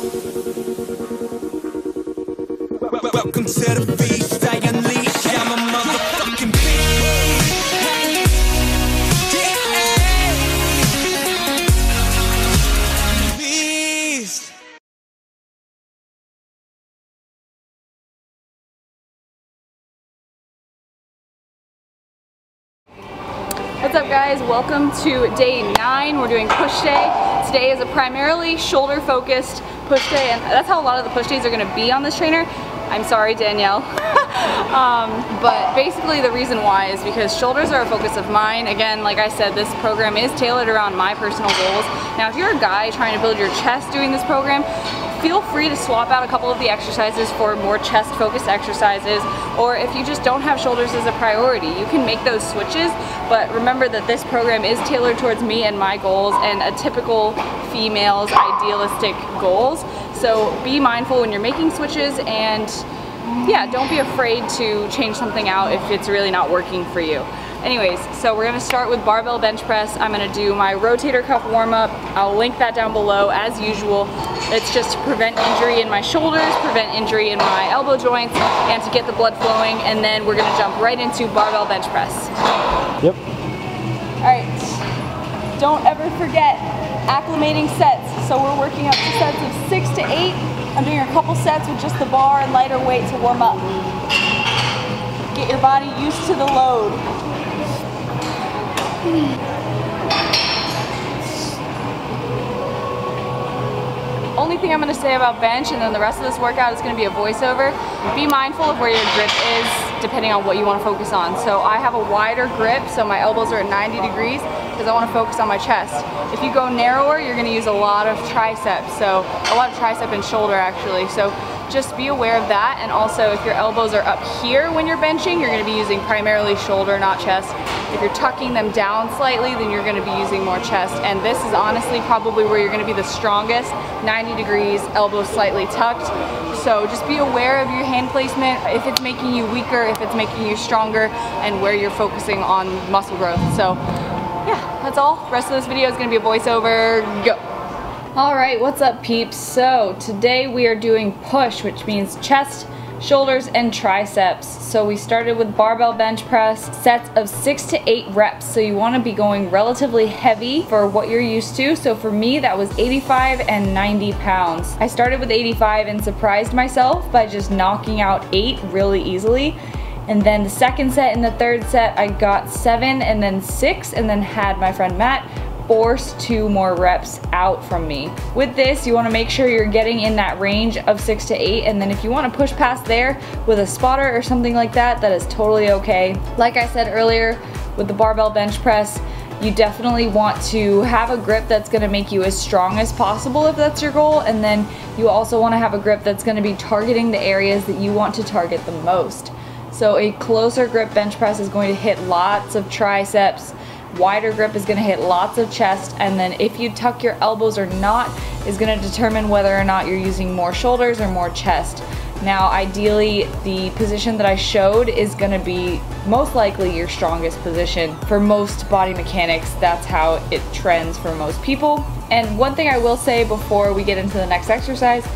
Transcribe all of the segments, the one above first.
Welcome to the feast, I unleash, I'm a motherfucking beast. Beast. What's up guys, welcome to day 9. We're doing push day. Today is a primarily shoulder focused push day, and that's how a lot of the push days are going to be on this trainer. I'm sorry, Danielle. But basically the reason why is because shoulders are a focus of mine. Again, like I said, this program is tailored around my personal goals. Now if you're a guy trying to build your chest doing this program, feel free to swap out a couple of the exercises for more chest focused exercises, or if you just don't have shoulders as a priority, you can make those switches. But remember that this program is tailored towards me and my goals and a typical female's idealistic goals. So be mindful when you're making switches, and yeah, don't be afraid to change something out if it's really not working for you. Anyways, so we're going to start with barbell bench press. I'm going to do my rotator cuff warm up. I'll link that down below as usual. It's just to prevent injury in my shoulders, prevent injury in my elbow joints, and to get the blood flowing. And then we're going to jump right into barbell bench press. Yep. Alright, don't ever forget acclimating sets. So we're working up to sets of 6 to 8. I'm doing a couple sets with just the bar and lighter weight to warm up. Get your body used to the load. Only thing I'm going to say about bench, and then the rest of this workout is going to be a voiceover. Be mindful of where your grip is depending on what you want to focus on. So I have a wider grip, so my elbows are at 90 degrees because I want to focus on my chest. If you go narrower, you're going to use a lot of triceps, so a lot of tricep and shoulder actually. So just be aware of that. And also if your elbows are up here when you're benching, you're going to be using primarily shoulder, not chest. If you're tucking them down slightly, then you're going to be using more chest. And this is honestly probably where you're going to be the strongest, 90 degrees, elbows slightly tucked. So just be aware of your hand placement, if it's making you weaker, if it's making you stronger, and where you're focusing on muscle growth. So yeah, that's all. The rest of this video is going to be a voiceover. Go! Alright, what's up peeps? So today we are doing push, which means chest, shoulders, and triceps. So we started with barbell bench press, sets of 6 to 8 reps. So you want to be going relatively heavy for what you're used to. So for me, that was 85 and 90 pounds. I started with 85 and surprised myself by just knocking out 8 really easily. And then the second set and the third set, I got 7 and then 6, and then had my friend Matt force 2 more reps out from me. With this, you want to make sure you're getting in that range of 6 to 8, and then if you want to push past there with a spotter or something like that, that is totally okay. Like I said earlier, with the barbell bench press, you definitely want to have a grip that's going to make you as strong as possible if that's your goal, and then you also want to have a grip that's going to be targeting the areas that you want to target the most. So a closer grip bench press is going to hit lots of triceps, wider grip is going to hit lots of chest, and then if you tuck your elbows or not is going to determine whether or not you're using more shoulders or more chest. Now ideally the position that I showed is going to be most likely your strongest position. For most body mechanics, that's how it trends for most people. And one thing I will say before we get into the next exercise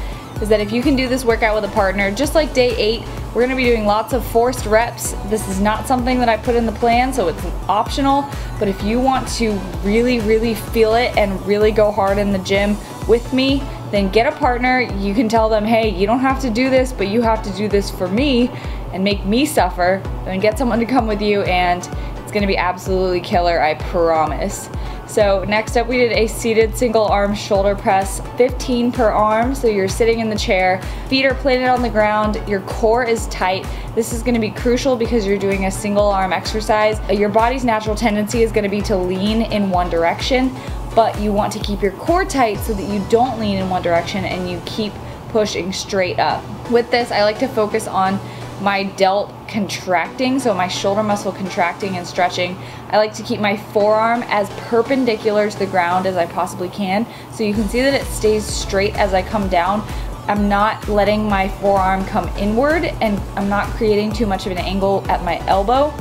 is that if you can do this workout with a partner, just like day 8, we're going to be doing lots of forced reps. This is not something that I put in the plan, so it's optional, but if you want to really, really feel it and really go hard in the gym with me, then get a partner. You can tell them, hey, you don't have to do this, but you have to do this for me and make me suffer. Then get someone to come with you, and it's going to be absolutely killer, I promise. So next up we did a seated single arm shoulder press, 15 per arm. So you're sitting in the chair, feet are planted on the ground, your core is tight. This is going to be crucial because you're doing a single arm exercise. Your body's natural tendency is going to be to lean in one direction, but you want to keep your core tight so that you don't lean in one direction and you keep pushing straight up. With this, I like to focus on my delt contracting, so my shoulder muscle contracting and stretching. I like to keep my forearm as perpendicular to the ground as I possibly can, so you can see that it stays straight as I come down. I'm not letting my forearm come inward, and I'm not creating too much of an angle at my elbow.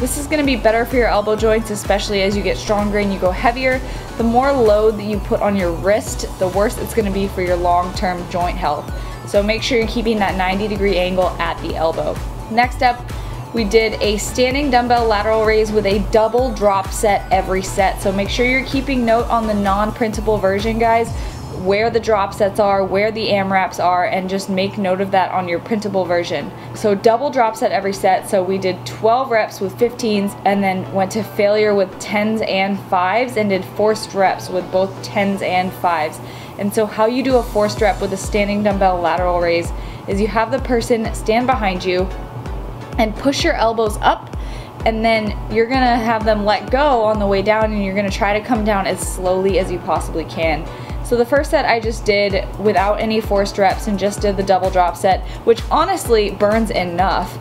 This is going to be better for your elbow joints, especially as you get stronger and you go heavier. The more load that you put on your wrist, the worse it's going to be for your long-term joint health. So make sure you're keeping that 90-degree angle at the elbow. Next up, we did a standing dumbbell lateral raise with a double drop set every set. So make sure you're keeping note on the non-printable version, guys, where the drop sets are, where the AMRAPs are, and just make note of that on your printable version. So double drop set every set. So we did 12 reps with 15s and then went to failure with 10s and 5s and did forced reps with both 10s and 5s. And so how you do a forced rep with a standing dumbbell lateral raise is you have the person stand behind you and push your elbows up, and then you're gonna have them let go on the way down, and you're gonna try to come down as slowly as you possibly can. So the first set I just did without any forced reps and just did the double drop set, which honestly burns enough.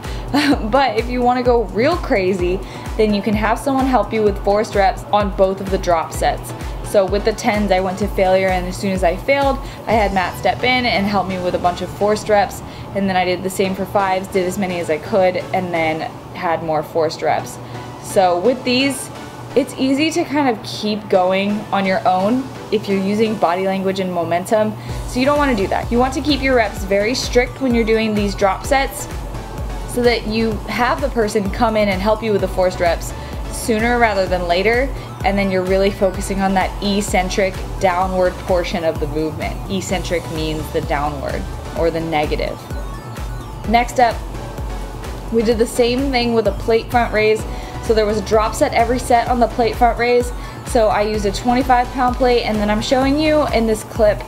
But if you want to go real crazy, then you can have someone help you with forced reps on both of the drop sets. So with the 10s, I went to failure, and as soon as I failed, I had Matt step in and help me with a bunch of forced reps, and then I did the same for 5s, did as many as I could, and then had more forced reps. So with these, it's easy to kind of keep going on your own if you're using body language and momentum, so you don't want to do that. You want to keep your reps very strict when you're doing these drop sets so that you have the person come in and help you with the forced reps sooner rather than later, and then you're really focusing on that eccentric downward portion of the movement. Eccentric means the downward or the negative. Next up, we did the same thing with a plate front raise. So there was a drop set every set on the plate front raise. So I used a 25-pound plate, and then I'm showing you in this clip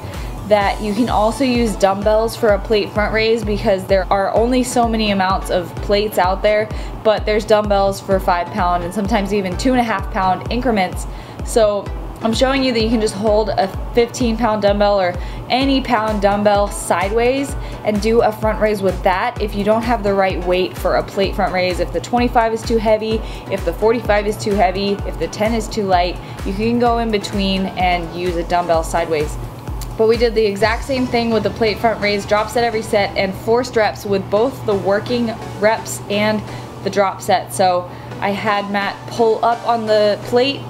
that you can also use dumbbells for a plate front raise because there are only so many amounts of plates out there, but there's dumbbells for 5-pound and sometimes even 2.5-pound increments. So I'm showing you that you can just hold a 15-pound dumbbell or any pound dumbbell sideways and do a front raise with that if you don't have the right weight for a plate front raise. If the 25 is too heavy, if the 45 is too heavy, if the 10 is too light, you can go in between and use a dumbbell sideways. But we did the exact same thing with the plate front raise, drop set every set, and forced reps with both the working reps and the drop set. So I had Matt pull up on the plate,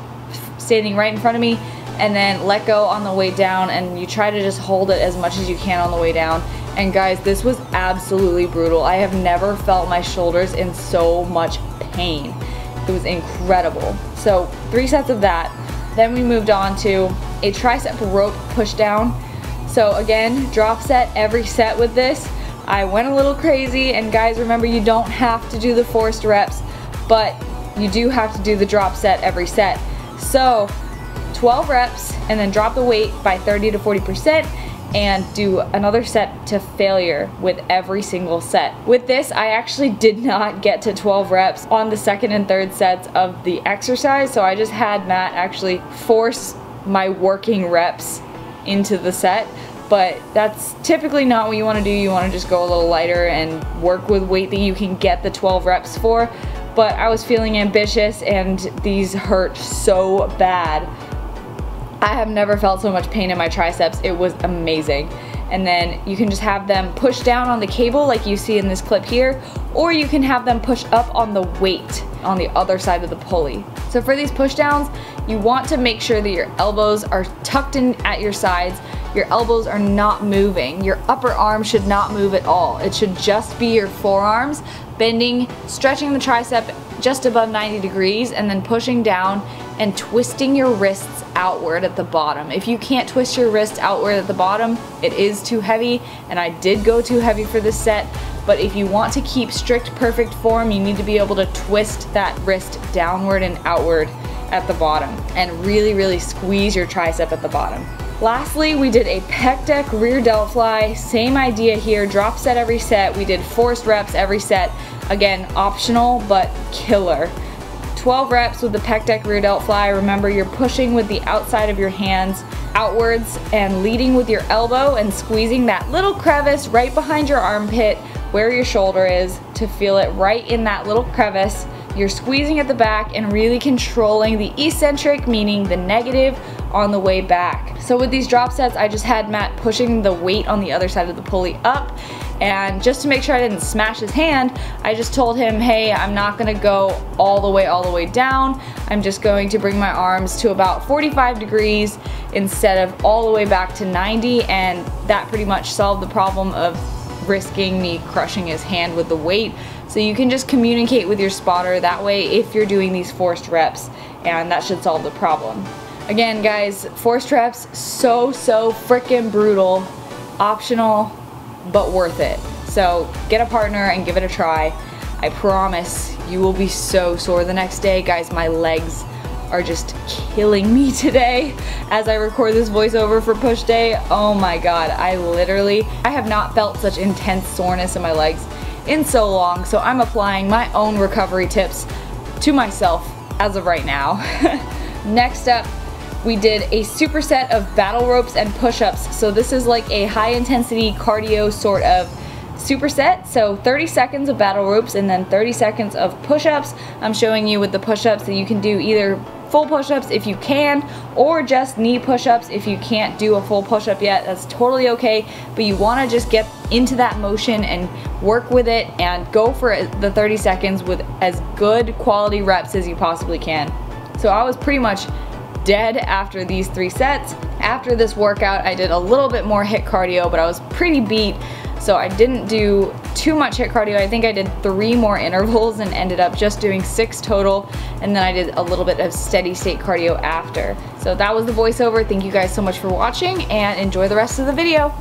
standing right in front of me, and then let go on the way down, and you try to just hold it as much as you can on the way down. And guys, this was absolutely brutal. I have never felt my shoulders in so much pain. It was incredible. So 3 sets of that. Then we moved on to a tricep rope push down. So again, drop set every set with this. I went a little crazy, and guys, remember, you don't have to do the forced reps, but you do have to do the drop set every set. So 12 reps and then drop the weight by 30 to 40% and do another set to failure with every single set. With this, I actually did not get to 12 reps on the second and third sets of the exercise, so I just had Matt actually force my working reps into the set. But that's typically not what you want to do. You want to just go a little lighter and work with weight that you can get the 12 reps for. But I was feeling ambitious, and these hurt so bad. I have never felt so much pain in my triceps. It was amazing. And then you can just have them push down on the cable like you see in this clip here, or you can have them push up on the weight on the other side of the pulley. So for these push downs, you want to make sure that your elbows are tucked in at your sides. Your elbows are not moving. Your upper arm should not move at all. It should just be your forearms bending, stretching the tricep just above 90 degrees, and then pushing down and twisting your wrists outward at the bottom. If you can't twist your wrist outward at the bottom, it is too heavy, and I did go too heavy for this set. But if you want to keep strict perfect form, you need to be able to twist that wrist downward and outward at the bottom and really squeeze your tricep at the bottom. Lastly, we did a pec deck rear delt fly. Same idea here, drop set every set. We did forced reps every set. Again, optional, but killer. 12 reps with the pec deck rear delt fly. Remember, you're pushing with the outside of your hands outwards and leading with your elbow and squeezing that little crevice right behind your armpit where your shoulder is to feel it right in that little crevice. You're squeezing at the back and really controlling the eccentric, meaning the negative, on the way back. So with these drop sets, I just had Matt pushing the weight on the other side of the pulley up, And just to make sure I didn't smash his hand, I just told him, hey, I'm not gonna go all the way down. I'm just going to bring my arms to about 45 degrees instead of all the way back to 90, and that pretty much solved the problem of risking me crushing his hand with the weight. So you can just communicate with your spotter that way if you're doing these forced reps, and that should solve the problem. Again, guys, forced reps, so freaking brutal, optional, but worth it. So get a partner and give it a try. I promise you will be so sore the next day. Guys, my legs are just killing me today as I record this voiceover for push day. Oh my god, I have not felt such intense soreness in my legs in so long, so I'm applying my own recovery tips to myself as of right now. Next up, we did a superset of battle ropes and push-ups. So this is like a high intensity cardio sort of superset. So 30 seconds of battle ropes and then 30 seconds of push-ups. I'm showing you with the push-ups that you can do either full push-ups if you can, or just knee push-ups if you can't do a full push-up yet. That's totally okay, but you want to just get into that motion and work with it and go for the 30 seconds with as good quality reps as you possibly can. So I was pretty much dead after these 3 sets. After this workout, I did a little bit more HIIT cardio, but I was pretty beat, so I didn't do too much HIIT cardio. I think I did 3 more intervals and ended up just doing 6 total, and then I did a little bit of steady state cardio after. So that was the voiceover. Thank you guys so much for watching, and enjoy the rest of the video.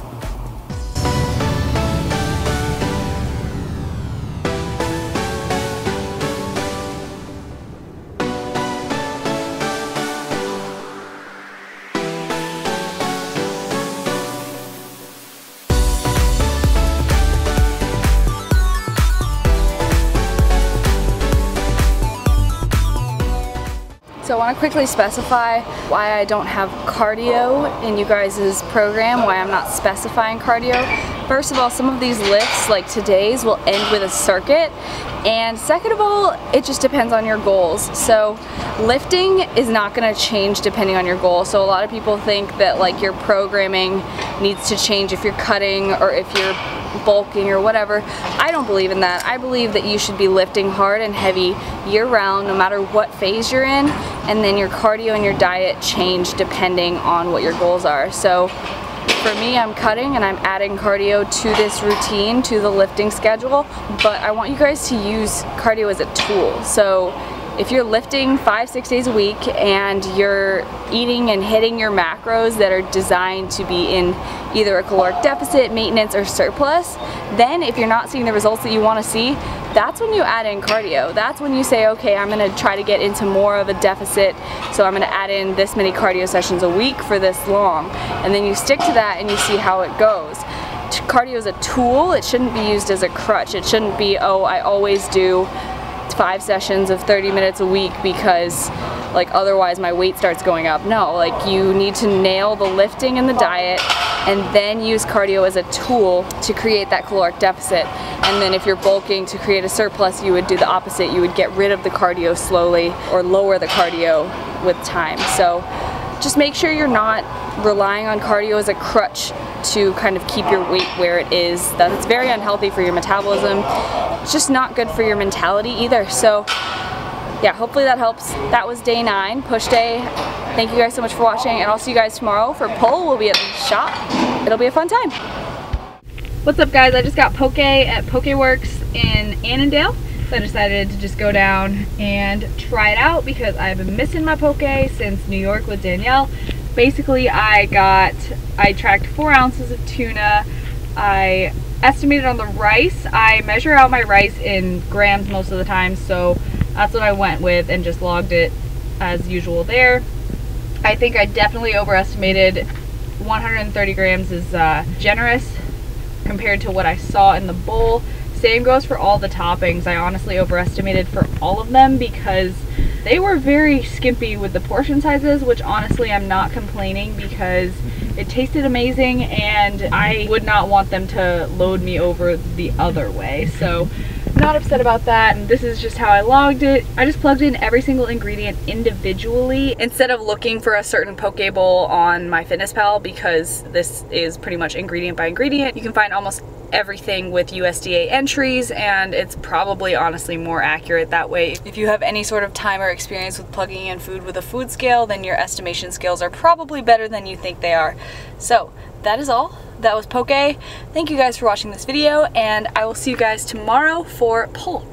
So I want to quickly specify why I don't have cardio in you guys' program, why I'm not specifying cardio. First of all, some of these lifts, like today's, will end with a circuit. And second of all, it just depends on your goals. So lifting is not going to change depending on your goal. So a lot of people think that like your programming needs to change if you're cutting or if you're bulking or whatever. I don't believe in that. I believe that you should be lifting hard and heavy year-round no matter what phase you're in, and then your cardio and your diet change depending on what your goals are. So for me, I'm cutting and I'm adding cardio to this routine, to the lifting schedule, but I want you guys to use cardio as a tool. So if you're lifting 5-6 days a week and you're eating and hitting your macros that are designed to be in either a caloric deficit, maintenance, or surplus, then if you're not seeing the results that you want to see, that's when you add in cardio. That's when you say, okay, I'm going to try to get into more of a deficit, so I'm going to add in this many cardio sessions a week for this long. And then you stick to that and you see how it goes. Cardio is a tool. It shouldn't be used as a crutch. It shouldn't be, oh, I always do 5 sessions of 30 minutes a week because like otherwise my weight starts going up. No, like you need to nail the lifting and the diet and then use cardio as a tool to create that caloric deficit. And then if you're bulking to create a surplus, you would do the opposite. You would get rid of the cardio slowly or lower the cardio with time. So just make sure you're not relying on cardio as a crutch to kind of keep your weight where it is. That's very unhealthy for your metabolism. It's just not good for your mentality either. So yeah, hopefully that helps. That was day 9, push day. Thank you guys so much for watching, and I'll see you guys tomorrow for pull. We'll be at the shop. It'll be a fun time. What's up, guys? I just got poke at Pokeworks in Annandale, so I decided to just go down and try it out because I've been missing my poke since New York with Danielle. Basically, I tracked 4 ounces of tuna. I estimated on the rice. I measure out my rice in grams most of the time, so that's what I went with and just logged it as usual there. I think I definitely overestimated. 130 grams is generous compared to what I saw in the bowl. Same goes for all the toppings. I honestly overestimated for all of them because they were very skimpy with the portion sizes, which honestly I'm not complaining because it tasted amazing and I would not want them to load me over the other way. So Not upset about that. This is just how I logged it. I just plugged in every single ingredient individually instead of looking for a certain poke bowl on MyFitnessPal, because this is pretty much ingredient by ingredient. You can find almost everything with USDA entries, and it's probably honestly more accurate that way. If you have any sort of time or experience with plugging in food with a food scale, then your estimation skills are probably better than you think they are. So that is all. That was poke. Thank you guys for watching this video, and I will see you guys tomorrow for pull.